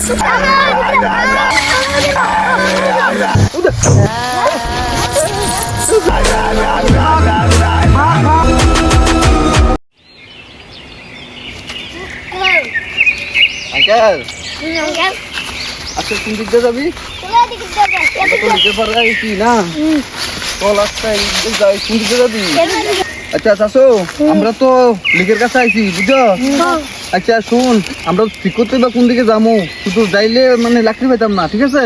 Uncle আচ্ছা কোন দিক দিয়ে যাবি? কি না চল আচ্ছা কোন দিক দিয়ে যাবি? আচ্ছা চাচো আমরা তো লিগের কাছে আইছি বুঝছো। আচ্ছা শুন আমরা ঠিক করতে বা কোন দিকে যাবো, শুধু যাইলে মানে লাকড়ি পাইতাম না, ঠিক আছে?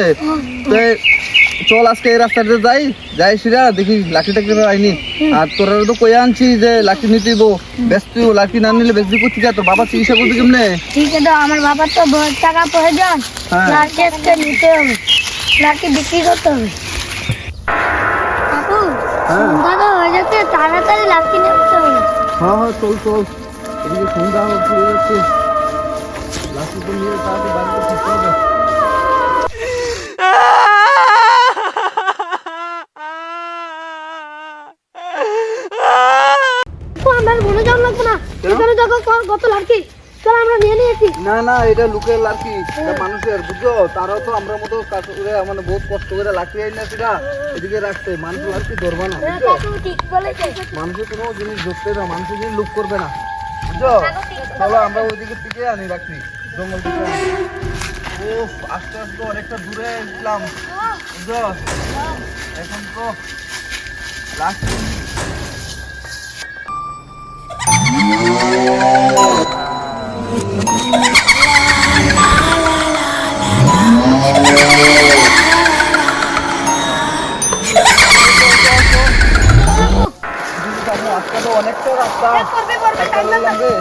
চল আজকে এই রাস্তাতে যাই সেটা দেখি লাকড়ি টাকড়ি আইনি। আর তোরা তো কয়ে আনছি যে লাকড়ি নিতে ব্যস্ত, লাকড়ি না নিলে বেশি করছি তোর বাবা চিকিৎসা করবি কেমনে? ঠিক আছে, আমার বাবার তো বহুত টাকা প্রয়োজন, লাকড়ি আজকে নিতে হবে, লাকড়ি বিক্রি করতে হবে। কাকু সন্ধ্যা তো হয়ে যাচ্ছে, তাড়াতাড়ি লাকড়ি নিতে হবে। হ্যাঁ চল চল, এদিকে সন্ধ্যা হয়ে যাচ্ছে, লাকড়ি তো নিয়ে তাড়াতাড়ি বাড়িতে ফিরতে হবে। আমার মনে যাওয়া লাগবে না, এখানে দেখো কত লাকড়ি, চল আমরা নিয়ে নিয়েছি। না না এটা লোকের লাকড়ি, এটা মানুষের বুঝছো। তারাও তো আমরা মতো কাজ করে মানে বহুত কষ্ট করে লাকড়ি আই না সেটা এদিকে রাখতে, মানুষ লাকড়ি ধরবে না বুঝছো। ঠিক বলেছে, মানুষের কোনো জিনিস ধরতে না, মানুষের জিনিস লুক করবে না বুঝছো। চলো আমরা ওইদিকে থেকে আনি লাকড়ি, জঙ্গল থেকে। ও আস্তে আস্তে অনেকটা দূরে এসলাম বুঝছো, এখন তো লাকড়ি অনেকটা রাস্তা লাগবে।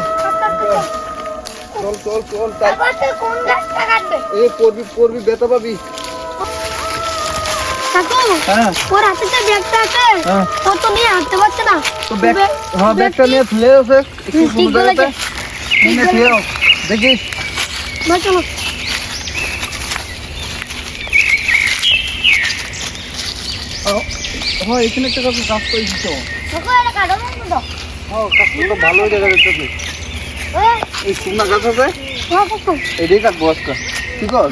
চল চল চল, এই পড়বি বেতা পাবি। ওর হাতে যে ব্যাগটা আছে ও তো নিয়ে হাঁটতে পারছে না, তো ব্যাগটা নিয়ে ফেলে আছে ঠিক বলেছে, দেখিস। চলো হ্যাঁ এখানে একটা কাজ করেছি তো, কাজটা তো ভালোই দেখা যাচ্ছে। এই শুকনা গাছ আছে এটাই কাটবো আজকে, ঠিক আছে?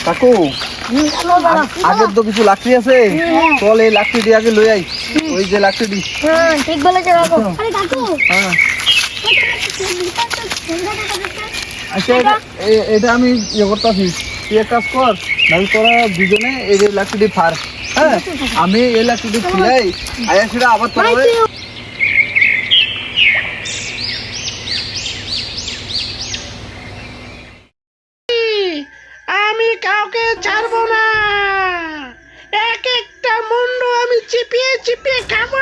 কাকু আগের তো কিছু লাকড়ি আছে, চল এই লাকড়ি দিয়ে আগে লই আই, ওই যে লাকড়ি দি। ঠিক বলেছে কাকু। আরে কাকু হ্যাঁ আচ্ছা এটা আমি ইয়ে করতেছি, তুই এক কাজ কর, নাহলে তোরা দুজনে এই লাকড়ি ফার, হ্যাঁ আমি এই লাকড়ি ফিলাই আয়া সেটা আবার তোরা আমি কাউকে ছাড়বো না, এক একটা মুন্ডু আমি চিপিয়ে চিপিয়ে খাবো।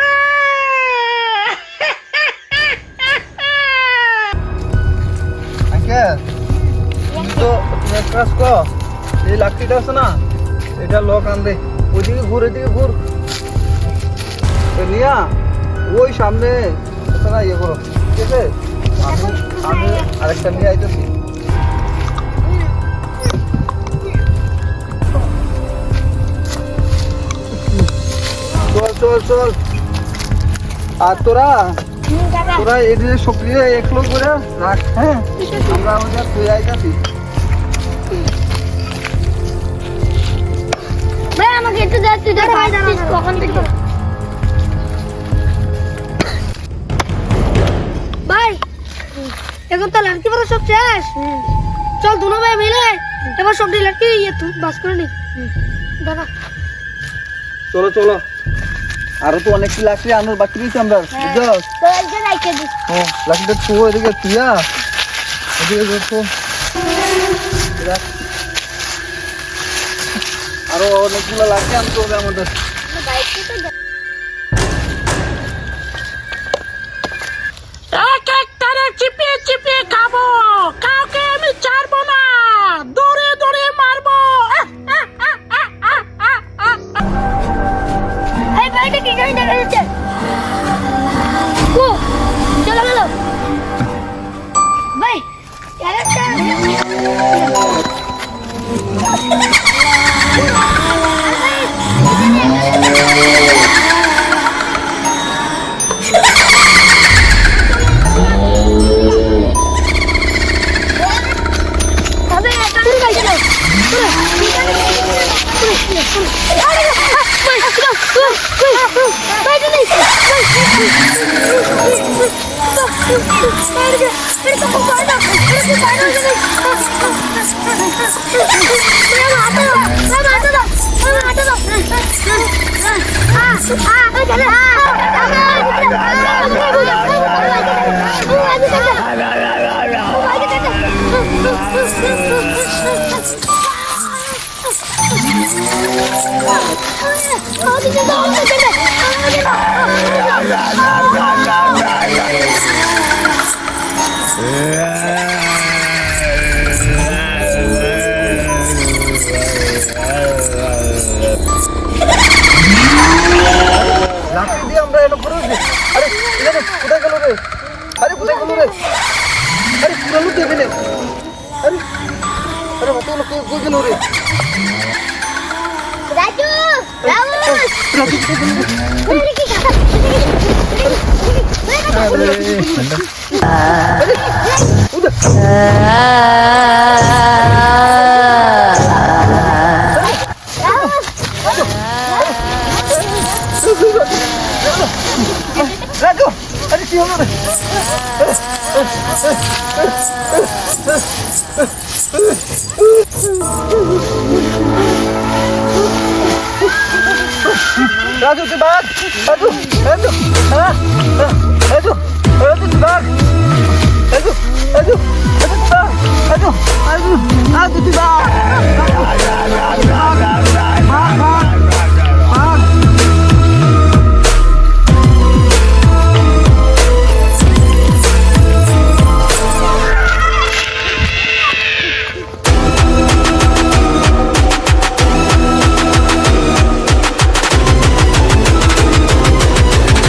তুমি তো তুমি এক কাজ কর, এই লাকড়িটা আছে না এটা লক আনবে, ওইদিকে ঘুর এদিকে ঘুর নিয়া ওই সামনে ইয়ে করো, ঠিক আছে? আমি আরেকটা নিয়ে আইতেছি। চল চল চল, আর তোরা এদিকে সক্রিয় একলো করে রাখ, হ্যাঁ আমরা ওটা তুই আইতাছি। ভাই আমাকে একটু দাও, তুই দেখ কখন থেকে ভাই এখন তো লাকড়ি পরে সব শেষ, চল দুনো ভাই মিলে এবার সবটি লাকড়ি বাস করে নি দাদা। চলো চলো, আরো তো অনেক লাকড়ি আনার বাকি রয়েছে আমরা বুঝছো। লাকড়িটা তো এদিকে তুইয়া এদিকে দেখো, আরো অনেকগুলো লাকড়ি আনতে হবে আমাদের। এক একটারে চিপিয়ে চিপিয়ে খাবো, কাউকে আমি ছাড়বো না, দৌড়ে দৌড়ে মারবো। এই ভাইটা কি জানি দেখা যাচ্ছে, চলো গেল ভাই লাঠি দিয়ে আমরা এটা করে উঠি। আরে এখানে কোথায় গেল রে? আরে কোথায় গেল রে? আরে পুরানো তো এখানে। আরে আরে কতগুলো কই গেল রে? রাজু রাজু রাজু কোথায় গেল রে? রাজু আরে কি হলো রে? রাজু তুই বাদ রাজু রাজু রাজু রাজু তুই বাদ রাজু রাজু রাজু রাজু রাজু তুই বাদ